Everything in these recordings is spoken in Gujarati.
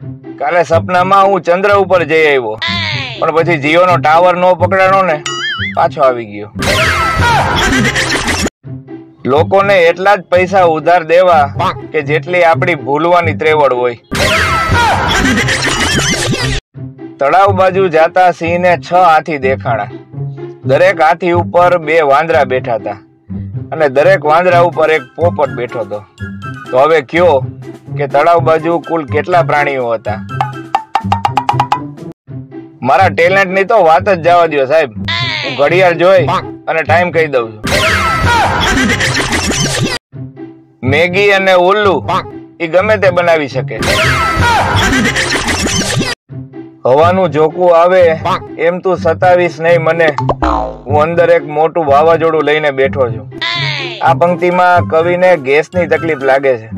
કાલે સપનામાં હું ચંદ્ર ઉપર જઈ આવ્યો, પણ પછી જીઓનો ટાવર નો પકડાણો ને પાછો આવી ગયો. લોકોને એટલા જ પૈસા ઉધાર દેવા કે જેટલી આપણી ભૂલવાની ત્રેવડ હોય. તળાવ બાજુ જાતા સિંહને 6 હાથી દેખાણા. દરેક હાથી ઉપર 2 વાંદરા બેઠા હતા અને દરેક વાંદરા ઉપર એક પોપટ બેઠો હતો. તો હવે કયો કે તળાવ બાજુ કુલ કેટલા પ્રાણીઓ હતા? મારા ટેલેન્ટ ની તો વાત જ જવા દો સાહેબ. હું ઘડિયાળ જોઈ અને ટાઈમ કહી દઉં છું. મેગી અને ઉલ્લુ એ ગમે તે બનાવી શકે. હવાનું ઝોકું આવે એમ તું 27 નહીં મને, હું અંદર એક મોટું વાવાઝોડું લઈને બેઠો છું. આ પંક્તિમાં કવિને ગેસની તકલીફ લાગે છે.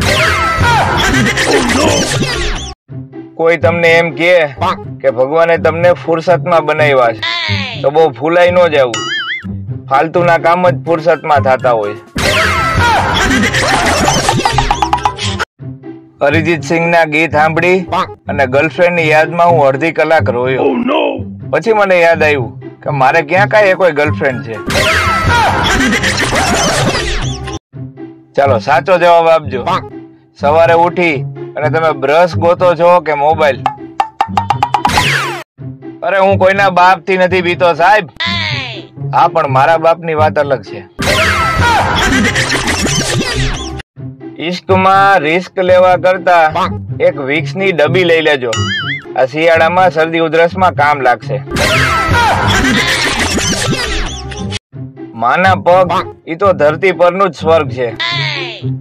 કોઈ તમને એમ કહે કે ભગવાને તમને ફુરસતમાં બનાવ્યા છે તો બહુ ફૂલાઈ ન જવું. ફાલતુના કામ જ ફુરસતમાં થતા હોય. અરિજીત સિંહના ગીત સાંભળી અને ગર્લફ્રેન્ડની યાદમાં હું અડધી કલાક રોયો. પછી મને યાદ આવ્યું કે મારે ક્યાં કાંઈ કોઈ ગર્લફ્રેન્ડ છે. ચાલો સાચો જવાબ આપજો. સવારે ઉઠી અને તમે બ્રશ ગોતો છો કે મોબાઈલ? અરે હું કોઈના બાપ થી નથી બીતો સાહેબ. હા, પણ મારા બાપની વાત અલગ છે. ઇશ્કમાં રિસ્ક લેવા કરતા એક વિક્સની ડબ્બી લઈ લેજો. આ શિયાળામાં શરદી ઉધરસમાં કામ લાગશે. માના પગ ઈ તો ધરતી પરનું જ સ્વર્ગ છે,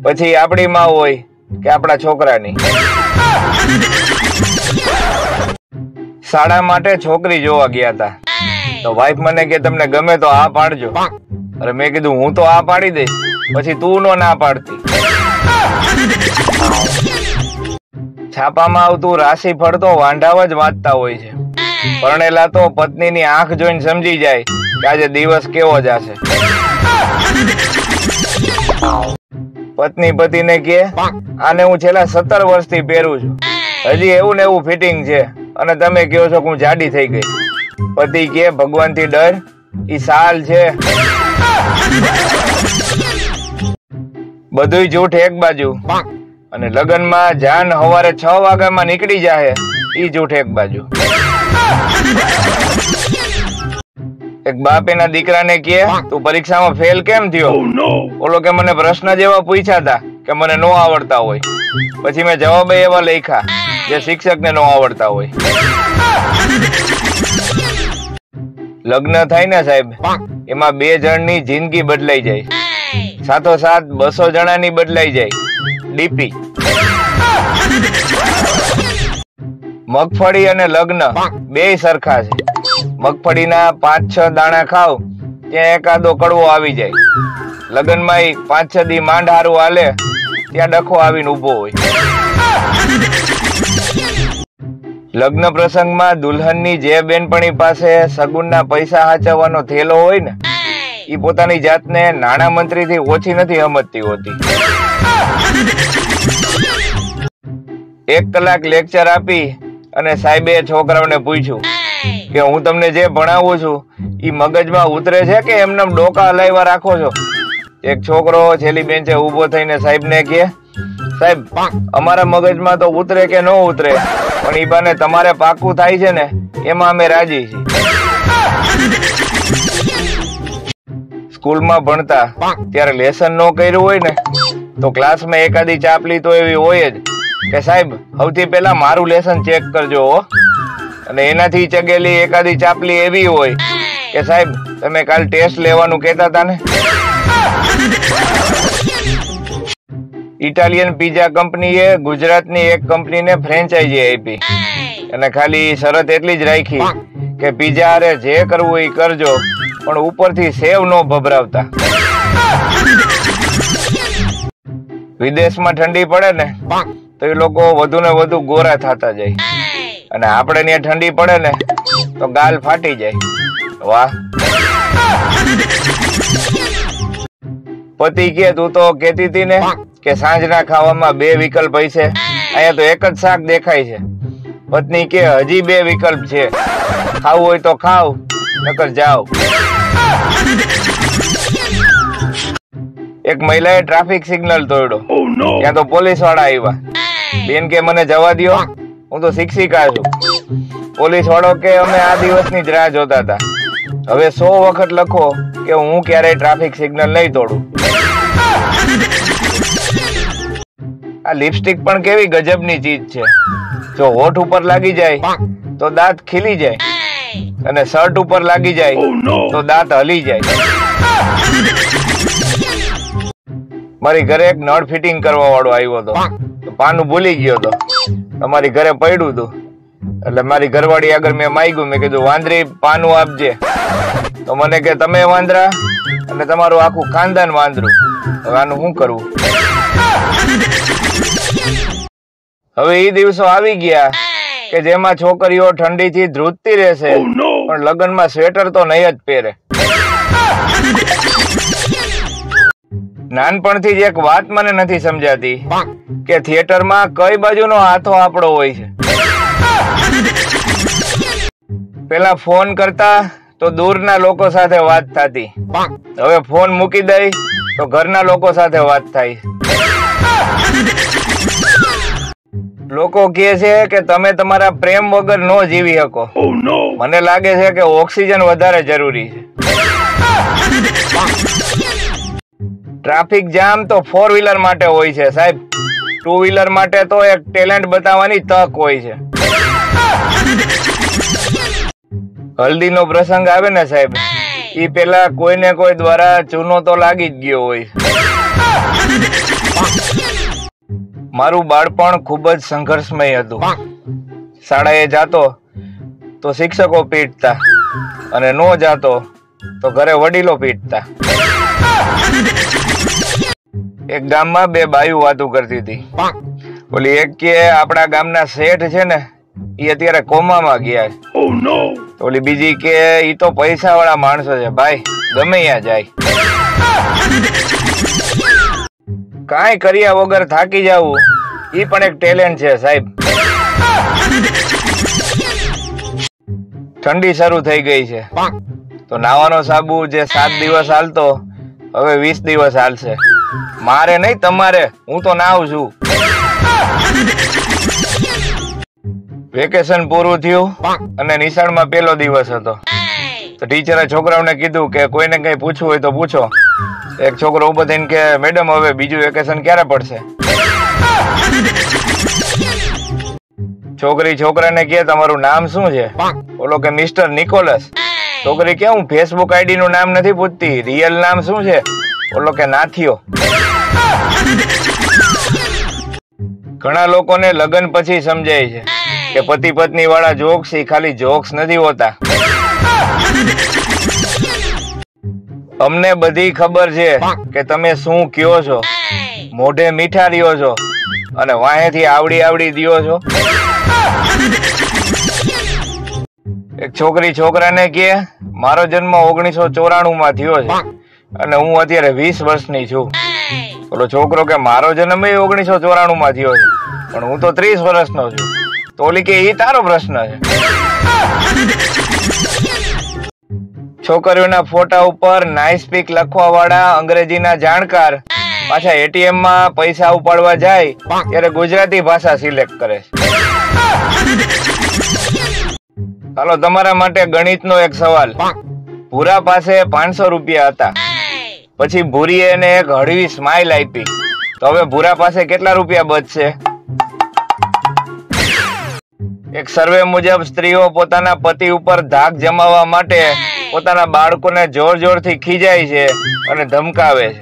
પછી આપણી માં હોય કે આપણા છોકરાની. શાળા માટે છોકરી જોવા ગયા હતા તો વાઈફ મને કે તમને ગમે તો આ પાડજો. અરે મેં કીધું હું તો આ પાડી દઈશ, પછી તું નો ના પાડતી. છાપામાં આવતું રાશિફળ તો વાંઢાવ જ વાંચતા હોય છે. પરણેલા તો પત્નીની આંખ જોઈને સમજી જાય કે આજે દિવસ કેવો જશે. પત્ની પતિને કહે આને હું છેલ્લા 17 વર્ષથી પહેરું છું, હજી એવું ને એવું ફિટિંગ છે અને તમે કહો છો કે હું જાડી થઈ ગઈ. પતિ કહે ભગવાનથી ડર, ઈ સાલ છે. બધુંય જૂઠ એક બાજુ અને લગનમાં જાન સવારે 6 વાગ્યામાં નીકળી જાય ઈ જૂઠ એક બાજુ. એક બાપ એના દીકરાને કહે તું પરીક્ષામાં ફેલ કેમ થયો? ઓલો કે મને પ્રશ્ન જેવા પૂછ્યા હતા કે મને નો આવડતા હોય, પછી મેં જવાબ એવા લખ્યા જે શિક્ષકને નો આવડતા હોય. લગ્ન થાય ને સાહેબ, એમાં 2 જણની જિંદગી બદલાઈ જાય, સાથોસાથ 200 જણાની બદલાઈ જાય. ડીપી. મગફળી અને લગ્ન બેય સરખા છે. મગફળીના 5-6 દાણા ખાવ ત્યાં એકાદો કડવો આવી જાય. લગ્નમાં 5-6 દી માંડ હારું હાલે ત્યાં ડખો આવીને ઉભો હોય. લગ્ન પ્રસંગમાં દુલ્હનની જે બેનપણી પાસે સગુનના પૈસા હાચવવાનો થેલો હોય ને, ઈ પોતાની જાતને નાણાં મંત્રીથી ઓછી નથી સમજતી હોતી. 1 કલાક લેક્ચર આપી અને સાહેબે છોકરાઓને પૂછ્યું કે હું તમને જે ભણાવું છું ઈ મગજમાં ઉતરે છે કે એમને ડોકા હલાવ્યા રાખો છો? એક છોકરો છેલ્લી બેન્ચે ઉભો થઈને સાહેબને કહે સાહેબ અમારા મગજમાં તો ઉતરે કે ન ઉતરે, પણ ઈ બાને તમારે પાકું થાય છે ને એમાં અમે રાજી છીએ. સ્કૂલમાં ભણતા ત્યારે લેસન ન કર્યું હોય ને તો ક્લાસમાં એકાદી ચાપલી તો એવી હોય જ કે સાહેબ સૌથી પહેલા મારું લેસન ચેક કરજો હો. અને એનાથી ચગેલી એકાદી ચાપલી એવી હોય કે સાહેબ તમે કાલ ટેસ્ટ લેવાનું કહેતા હતા ને. ઇટાલિયન પિઝા કંપનીએ ગુજરાતની એક કંપનીને ફ્રેન્ચાઇઝી આપી અને ખાલી શરત એટલી જ રાખી કે પિઝા હારે જે કરવું એ કરજો, પણ ઉપરથી સેવ નો ભભરાવતા. વિદેશમાં ઠંડી પડે ને તો એ લોકો વધુ ને વધુ ગોરા થતા જાય અને આપણે ત્યાં ઠંડી પડે ને તો ગાલ ફાટી જાય. વાહ. પતિ કે તું તો કેતી હતી ને કે સાંજના ખાવામાં 2 વિકલ્પ હોય છે, અહીંયા તો એક જ શાક દેખાય છે. પત્ની કે હજી 2 વિકલ્પ છે, ખાવું હોય તો ખાવ, નકર જાઓ. એક મહિલાએ ટ્રાફિક સિગ્નલ તોડ્યો. ત્યાં તો પોલીસ વાળા આવ્યા. બેન કે મને જવા દ્યો, હું તો શિક્ષિકા છું. પોલીસ વાળો કે અમે આ દિવસની જ રાહ જોતા હતા. હવે 100 વખત લખો કે હું ક્યારેય ટ્રાફિક સિગ્નલ નહીં તોડું. આ લિપસ્ટિક પણ કેવી ગજબની ચીજ છે. જો હોઠ ઉપર લાગી જાય તો દાંત ખીલી જાય, અને શર્ટ ઉપર લાગી જાય તો દાંત હલી જાય. મારી ઘરે એક નળ ફિટિંગ કરવા વાળો આવ્યો હતો. પાનું ભૂલી ગયો હતો. તમારી ઘરે પડ્યું હતું. એટલે મારી ઘરવાળી આગળ મેં માંગ્યું. મેં કીધું વાંદરી પાનું આપજે. તો મને કે તમે વાંદરા અને તમારું આખું ખાનદાન વાંદરું. હવે આનું શું કરવું? હવે એ દિવસો આવી ગયા કે જેમાં છોકરીઓ ઠંડીથી ધ્રુજતી રહેશે, પણ લગ્નમાં સ્વેટર તો નહીં જ પહેરે. નાનપણથી જ એક વાત મને નથી સમજાતી કે થિયેટરમાં કઈ બાજુનો હાથો આપણો હોય છે. પેલા ફોન કરતા તો દૂરના લોકો સાથે વાત થતી. હવે ફોન મૂકી દઈ તો ઘરના લોકો સાથે વાત થાય. લોકો કહે છે કે તમે તમારા પ્રેમ વગર ન જીવી શકો. મને લાગે છે કે ઓક્સિજન વધારે જરૂરી છે. ટ્રાફિક જામ તો 4 વ્હીલર માટે હોય છે સાહેબ. 2 વ્હીલર માટે તો એક ટેલેન્ટ બતાવવાની તક હોય છે. હલ્દીનો પ્રસંગ આવે ને સાહેબ, ઈ પેલા કોઈને કોઈ દ્વારા ચૂનો તો લાગી જ ગયો હોય. મારું બાળપણ ખૂબ જ સંઘર્ષમય હતું. શાળાએ જાતો તો શિક્ષકો પીટતા, અને નો જાતો તો ઘરે વડીલો પીટતા. એક ગામમાં 2 બાયું વાતું કરતી હતી. ઓલી એક કે આપણા ગામના શેઠ છે ને, ઈ અત્યારે કોમામાં ગયા છે. ઓલી બીજી કે ઈ તો પૈસા વાળા માણસો છે ભાઈ, ગમે ત્યાં જાય. કાંઈ કર્યા વગર થાકી જવું ઈ પણ એક ટેલેન્ટ છે સાહેબ. ઠંડી શરૂ થઈ ગઈ છે તો નાવાનો સાબુ જે 7 દિવસ હાલતો હવે 20 દિવસ હાલશે. મારે નહીં, તમારે. હું તો નાવ છું. વેકેશન પૂરું થયું અને નિશાળમાં 1લો દિવસ હતો. તો ટીચરે છોકરાઓને કીધું કે કોઈને કઈ પૂછવું હોય તો પૂછો. એક છોકરો ઉભો થઈને કે મેડમ હવે બીજું વેકેશન ક્યારે પડશે? છોકરી છોકરાને કે તમારું નામ શું છે? બોલો કે મિસ્ટર નિકોલસ. છોકરી કે હું ફેસબુક આઈડી નું નામ નથી પૂછતી, રિયલ નામ શું છે? બોલો કે નાથિયો. ઘણા લોકોને લગ્ન પછી સમજાય છે કે પતિ પત્ની વાળા જોક્સ એ ખાલી જોક્સ નથી હોતા. અમને બધી ખબર છે કે તમે શું કયો છો, મોઢે મીઠા રહ્યો છો અને વાહેથી આવડી આવડી દિયો છો. એક છોકરી છોકરાને કે મારો જન્મ 1994 માં થયો છે અને હું અત્યારે 20 વર્ષની છું. ઓલો છોકરો કે મારો જન્મ 1994 માં થયો છે પણ હું તો 30 વર્ષનો છું. તો ઓલી કે ઈ તારો પ્રશ્ન છે. છોકરીઓના ફોટા ઉપર નાઇસ પીક લખવા વાળા અંગ્રેજીના જાણકાર પાછા એટીએમ માં પૈસા ઉપાડવા જાય ત્યારે ગુજરાતી ભાષા સિલેક્ટ કરે છે. ચાલો તમારા માટે ગણિતનો એક સવાલ. ભૂરા પાસે 500 રૂપિયા હતા. પછી ભૂરીએ એને એક હળવી સ્માઇલ આપી. તો હવે ભૂરા પાસે કેટલા રૂપિયા બચશે? એક સર્વે મુજબ સ્ત્રીઓ પોતાના પતિ ઉપર ધાક જમાવવા માટે પોતાના બાળકોને જોર જોરથી ખીજાય છે અને ધમકાવે છે.